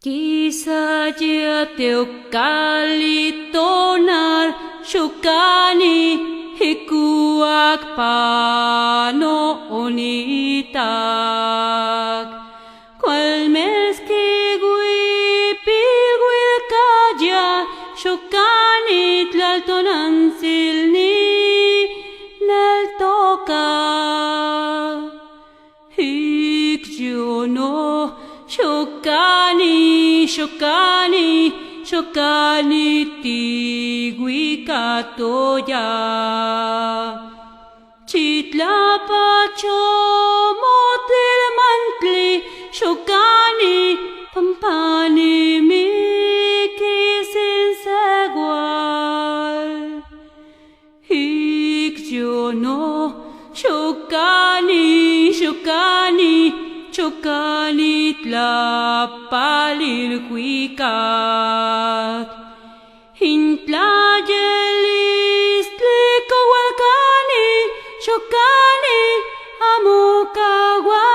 Kisa ya teokalitonar shukani hikuak panoonitak Cualmes kigui pilguil kaya shukani tlaltonansilni naltoka hikyono Shokani tigui katoya Chitlapacho motil mantli Shokani pampani miki sin sagual Hikyono Shokani tlapalil huicat Hintlayelis tlikawalkani Shokani amukawa